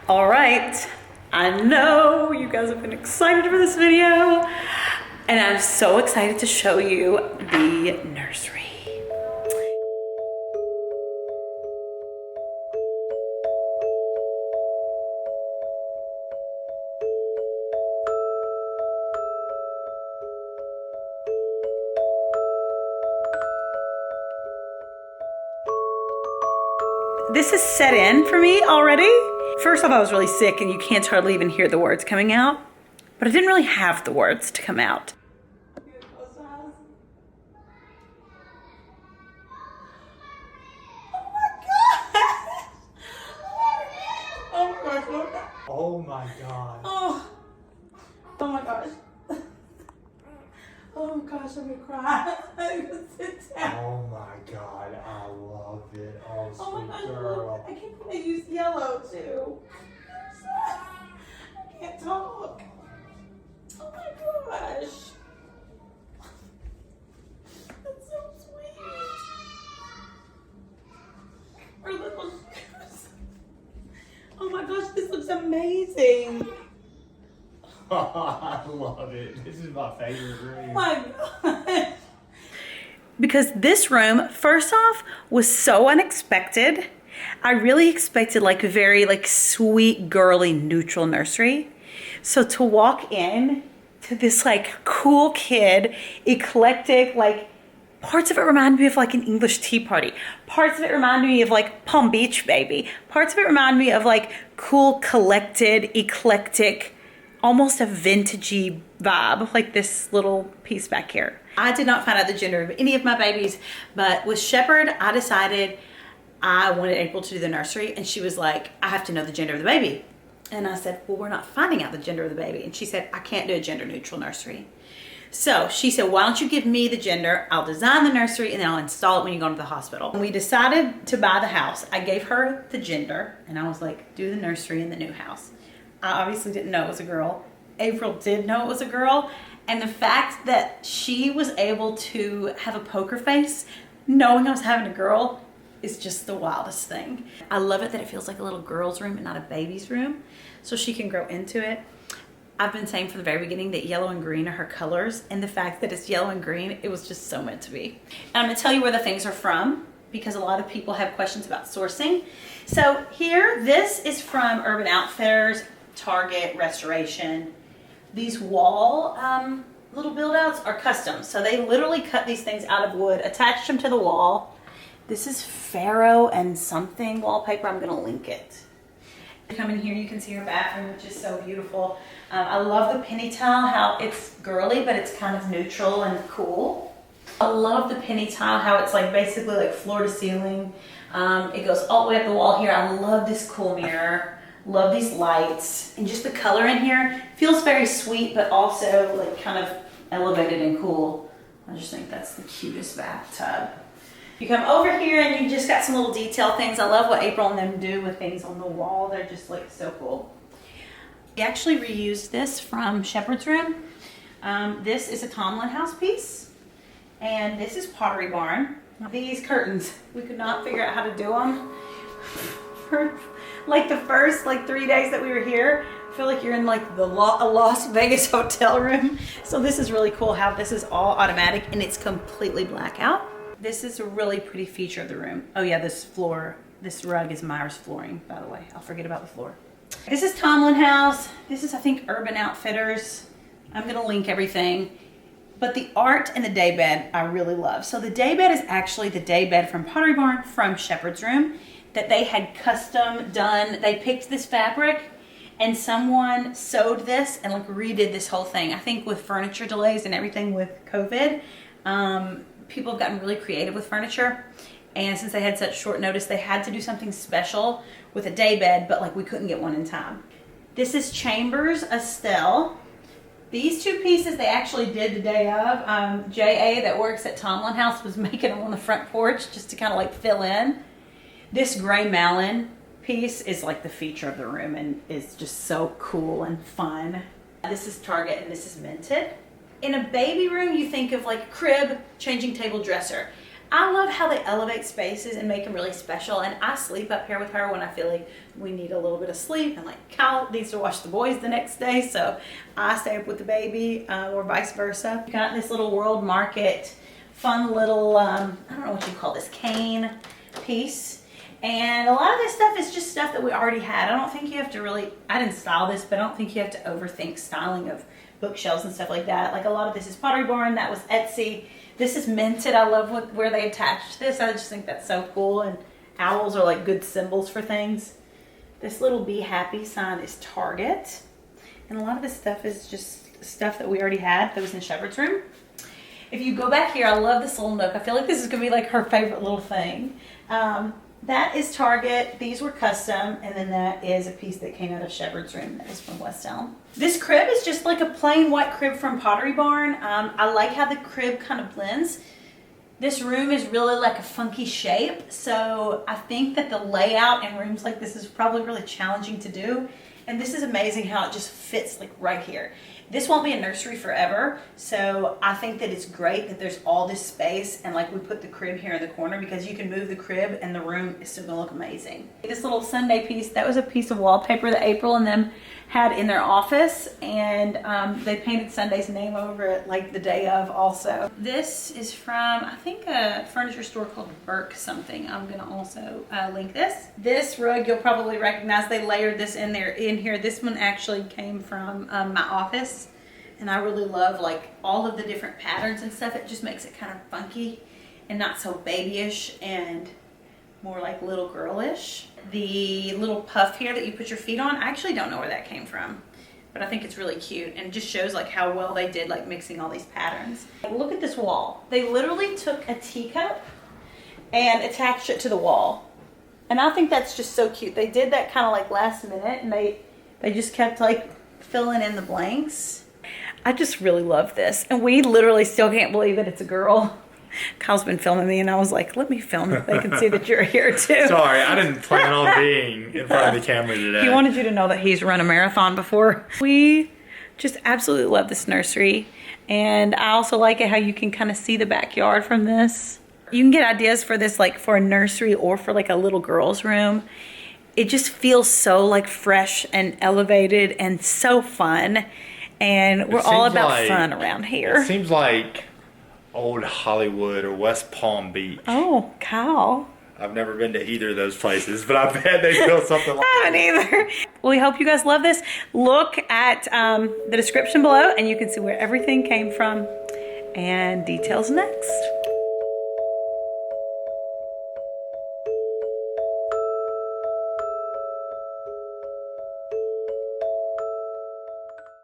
All right, I know you guys have been excited for this video, and I'm so excited to show you the nursery. This is set in for me already. First off, I was really sick and you can't hardly even hear the words coming out, but I didn't really have the words to come out. Oh my god. Oh my gosh. Oh gosh, I'm gonna cry. I'm gonna sit down. Oh my god, I love it. Oh, sweet my gosh, girl. look, I can't believe I used yellow too. I can't talk. Oh my gosh. That's so sweet. Our little oh my gosh, this looks amazing. I love it. This is my favorite room. Oh my god. Because this room, first off, was so unexpected. I really expected like a very like sweet, girly, neutral nursery. So to walk in to this like cool kid, eclectic, like parts of it remind me of like an English tea party. Parts of it remind me of like Palm Beach Baby. Parts of it remind me of like cool, collected, eclectic, almost a vintagey vibe, like this little piece back here. I did not find out the gender of any of my babies, but with Shepherd, I decided I wanted April to do the nursery, and she was like, I have to know the gender of the baby. And I said, well, we're not finding out the gender of the baby. And she said, I can't do a gender neutral nursery. So she said, why don't you give me the gender? I'll design the nursery and then I'll install it when you go to the hospital. When we decided to buy the house, I gave her the gender and I was like, do the nursery in the new house. I obviously didn't know it was a girl. April did know it was a girl. And the fact that she was able to have a poker face knowing I was having a girl is just the wildest thing. I love it that it feels like a little girl's room and not a baby's room, so she can grow into it. I've been saying from the very beginning that yellow and green are her colors, and the fact that it's yellow and green, it was just so meant to be. And I'm gonna tell you where the things are from because a lot of people have questions about sourcing. So here, this is from Urban Outfitters, Target, Restoration. These wall little build outs are custom. So they literally cut these things out of wood, attached them to the wall. This is Pharaoh and something wallpaper. I'm gonna link it. Come in here, you can see her bathroom, which is so beautiful. I love the penny tile, how it's girly, but it's kind of neutral and cool. I love the penny tile, how it's like basically like floor to ceiling. It goes all the way up the wall here. I love this cool mirror. Love these lights, and just the color in here feels very sweet, but also like kind of elevated and cool. I just think that's the cutest bathtub. You come over here and you just got some little detail things. I love what April and them do with things on the wall. They're just like so cool. We actually reused this from Shepherd's room. This is a Tomlin house piece, and this is Pottery Barn. These curtains, we could not figure out how to do them. For like the first 3 days that we were here, I feel like you're in like a Las Vegas hotel room. So this is really cool how this is all automatic and it's completely blackout. This is a really pretty feature of the room. Oh yeah, this rug is Myers flooring, by the way. I'll forget about the floor. This is Tomlin House. This is, I think, Urban Outfitters. I'm gonna link everything. But the art and the daybed I really love. So the daybed is actually the daybed from Pottery Barn from Shepherd's room that they had custom done. They picked this fabric and someone sewed this and like redid this whole thing. I think with furniture delays and everything with COVID, people have gotten really creative with furniture. And since they had such short notice, they had to do something special with a daybed, but like we couldn't get one in time. This is Chambers Estelle. These two pieces they actually did the day of. J.A. that works at Tomlin House was making them on the front porch just to kind of like fill in. This gray Malin piece is like the feature of the room and is just so cool and fun. This is Target and this is Minted. In a baby room, you think of like crib, changing table, dresser. I love how they elevate spaces and make them really special, and I sleep up here with her when I feel like we need a little bit of sleep, and like Kyle needs to watch the boys the next day, so I stay up with the baby, or vice versa. Got this little World Market fun little, I don't know what you call this, cane piece. And a lot of this stuff is just stuff that we already had. I don't think you have to really, I didn't style this, but I don't think you have to overthink styling of bookshelves and stuff like that. Like a lot of this is Pottery Barn, that was Etsy. This is Minted. I love where they attached this. I just think that's so cool, and owls are like good symbols for things. This little Be Happy sign is Target. And a lot of this stuff is just stuff that we already had that was in Shepherd's room. If you go back here, I love this little nook. I feel like this is gonna be like her favorite little thing. That is Target. These were custom, and then that is a piece that came out of Shepherd's room that was from West Elm. This crib is just like a plain white crib from Pottery Barn. I like how the crib kind of blends. This room is really like a funky shape, so I think that the layout in rooms like this is probably really challenging to do. And this is amazing how it just fits like right here. This won't be a nursery forever, so I think that it's great that there's all this space, and like we put the crib here in the corner because you can move the crib and the room is still gonna look amazing. This little Sunday piece, that was a piece of wallpaper that April and them had in their office, and they painted Sunday's name over it like the day of also. This is from, I think, a furniture store called Burke something. I'm gonna also link this. This rug you'll probably recognize. They layered this in here. This one actually came from my office, and I really love like all of the different patterns and stuff. It just makes it kind of funky and not so babyish and more like little girlish. The little puff here that you put your feet on, I actually don't know where that came from, but I think it's really cute and just shows like how well they did like mixing all these patterns. Look at this wall. They literally took a teacup and attached it to the wall. And I think that's just so cute. They did that kind of like last minute, and they just kept like filling in the blanks. I just really love this. And we literally still can't believe that it's a girl. Kyle's been filming me, and I was like, let me film it. They can see that you're here too. Sorry, I didn't plan on being in front of the camera today. He wanted you to know that he's run a marathon before. We just absolutely love this nursery. And I also like it how you can kind of see the backyard from this. You can get ideas for this like for a nursery or for like a little girl's room. It just feels so like fresh and elevated and so fun. And we're all about like, fun around here. It seems like old Hollywood or West Palm Beach. Oh, Kyle. I've never been to either of those places, but I bet they feel something like I haven't either. Well, we hope you guys love this. Look at the description below, and you can see where everything came from and details next.